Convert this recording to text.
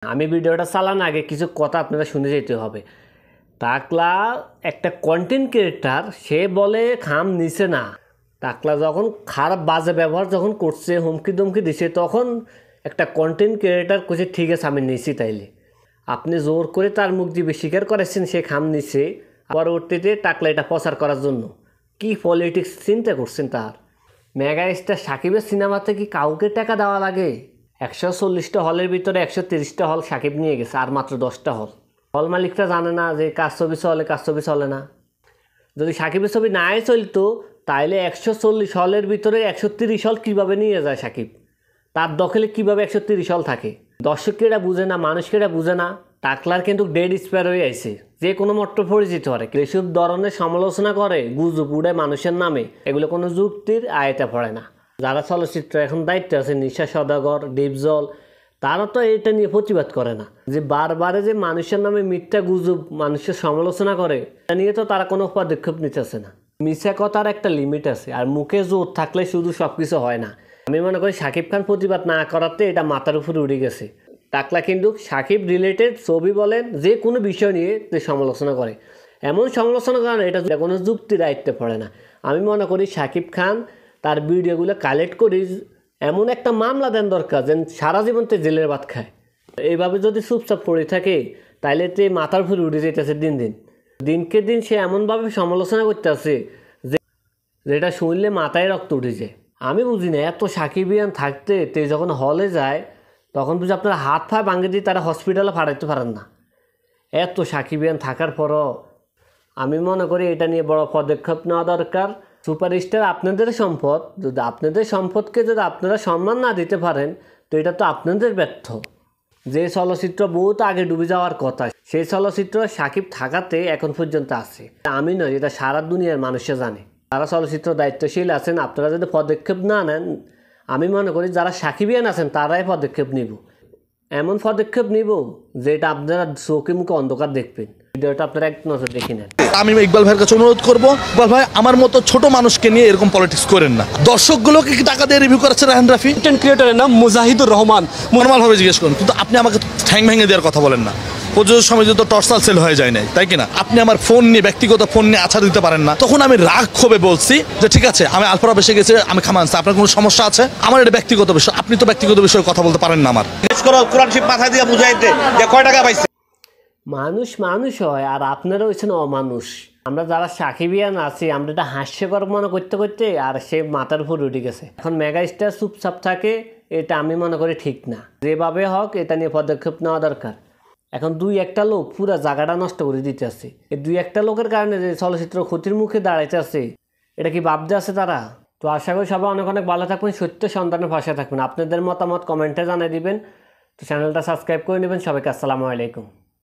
আমি ভিডিওটা চালানোর আগে কিছু কথা আপনারা শুনে যেতে হবে। টাকলা একটা কন্টেন্ট ক্রিয়েটার, সে বলে খাম নিছে না। টাকলা যখন খারাপ বাজে ব্যবহার যখন করছে, হুমকি দুমকি দিছে, তখন একটা কন্টেন্ট ক্রিয়েটার কইছে ঠিক আছে আমি নিছি। তাইলে আপনি জোর করে তার মুখ দিয়ে স্বীকার করেছেন সে খাম নিছে, পরবর্তীতে টাকলা এটা প্রচার করার জন্য কি পলিটিক্স চিন্তা করছেন তার। মেগা স্টার সাকিবের সিনেমাতে কি কাউকে টাকা দেওয়া লাগে? 140টা হলের ভিতরে 130টা হল সাকিব নিয়ে গেছে, আর মাত্র 10টা হল। হল মালিকরা জানে না যে কাজ ছবি চলে না। যদি সাকিবের ছবি নাই চলতো তাইলে 140 হলের ভিতরে 130 হল কীভাবে নিয়ে যায় সাকিব? তার দখলে কীভাবে 130 হল থাকে? দর্শককে এটা বুঝে না, মানুষকে এটা বুঝে না। টাকলার কিন্তু ডেড স্পেয়ার হয়ে আইছে, যে কোনো মট্ট পরিচিত হয়। এসব ধরনের সমালোচনা করে গুজব উড়ে মানুষের নামে, এগুলো কোনো যুক্তির আয়তে পড়ে না। যারা চলচ্চিত্র এখন দায়িত্বে আছে, নিশা সওদাগর, ডিপজল, তারা তো এটা নিয়ে প্রতিবাদ করে না। যে বারবারে যে মানুষের নামে মিথ্যা গুজব মানুষের সমালোচনা করে, এটা নিয়ে তো তারা কোনো পদক্ষেপ নিতেছে না। মিথ্যা কথার একটা লিমিট আছে, আর মুখে জোর থাকলে শুধু সব কিছু হয় না। আমি মনে করি সাকিব খান প্রতিবাদ না করাতে এটা মাথার উপরে উঠে গেছে। টাকলা কিন্তু সাকিব রিলেটেড ছবি বলেন যে কোনো বিষয় নিয়ে যে সমালোচনা করে, এমন সমালোচনা করে এটা কোনো যুক্তির দায়িত্বে পড়ে না। আমি মনে করি সাকিব খান তার ভিডিওগুলো কালেক্ট করি এমন একটা মামলা দেন দরকার, যেন সারা জীবন তে জেলের ভাত খায়। এইভাবে যদি চুপচাপ পড়ে থাকে তাইলে তে মাথার উপরে উঠে যেতেছে দিনকে দিন সে এমনভাবে সমালোচনা করতেছে যেটা শুনলে মাথায় রক্ত উঠে যায়। আমি বুঝি না, এত সাকিবিয়ান থাকতে তে যখন হলে যায় তখন বুঝি আপনারা হাত পা ভাঙে দিয়ে তারা হসপিটালে ফাটাইতে পারেন না। এত সাকিবিয়ান থাকার পরও আমি মনে করি এটা নিয়ে বড় পদক্ষেপ নেওয়া দরকার। সুপারস্টার আপনাদের সম্পদ, যদি আপনাদের সম্পদকে যদি আপনারা সম্মান না দিতে পারেন তো এটা তো আপনাদের ব্যর্থ। যে চলচ্চিত্র বহুত আগে ডুবে যাওয়ার কথা, সেই চলচ্চিত্র সাকিব থাকাতে এখন পর্যন্ত আছে। আমি নয়, এটা সারা দুনিয়ার মানুষে জানে। যারা চলচ্চিত্র দায়িত্বশীল আছেন, আপনারা যদি পদক্ষেপ না নেন, আমি মনে করি যারা সাকিবিয়ান আছেন তারাই পদক্ষেপ নিব। এমন পদক্ষেপ নিব যেটা আপনারা চোখে মুখে অন্ধকার দেখবেন। ভিডিওটা আপনারা এক নজর দেখে নেন। আমি ইকবাল ভাইয়ের কাছে অনুরোধ করবো, ইকবাল ভাই আমার মতো ছোট মানুষকে নিয়ে এরকম পলিটিক্স করেন না। দর্শকগুলোকে কি টাকা দিয়ে রিভিউ করাচ্ছে রায়হান রাফি? কন্টেন্ট ক্রিয়েটরের নাম মুজাহিদুর রহমান। নর্মালভাবে জিজ্ঞেস করুন, কিন্তু আপনি আমাকে ঠ্যাং ভেঙে দেওয়ার কথা বলেন না। প্রযোজক সমিতি তো টর্চাল সেল হয়ে যায় নাই, তাই কিনা? আপনি আমার ফোন নিয়ে, ব্যক্তিগত ফোন নিয়ে আছাড় দিতে পারেন না। তখন আমি রাগ ক্ষোভে বলছি যে ঠিক আছে আমি আলফারা বেসে গেছে, আমি খামানছি, আপনার কোনো সমস্যা আছে? আমার এটা ব্যক্তিগত বিষয়, আপনি তো ব্যক্তিগত বিষয়ে কথা বলতে পারেন না। আমার কোরআন শরীফ মাথায় দিয়ে বুঝাইতে যে কয় টাকা পাইছে। মানুষ মানুষ হয়, আর আপনারা হচ্ছেন অমানুষ। আমরা যারা সাকিবিয়ান আছি আমরা এটা হাস্যকর মনে করতে করতে আর সে মাথার উপর উঠে গেছে। এখন মেগা স্টার চুপচাপ থাকে, এটা আমি মনে করি ঠিক না। যেভাবে হোক এটা নিয়ে পদক্ষেপ নেওয়া দরকার। এখন 2-1টা লোক পুরো জায়গাটা নষ্ট করে দিতে আছে। এই 2-1টা লোকের কারণে যে চলচ্চিত্র ক্ষতির মুখে দাঁড়াইতে আছে, এটা কি ভাবতে আছে তারা? তো আশা করি সবাই অনেক অনেক ভালো থাকবেন, সত্য সন্তানের ভাষায় থাকবেন। আপনাদের মতামত কমেন্টে জানিয়ে দিবেন। তো চ্যানেলটা সাবস্ক্রাইব করে নেবেন। সবাইকে আসসালামু আলাইকুম।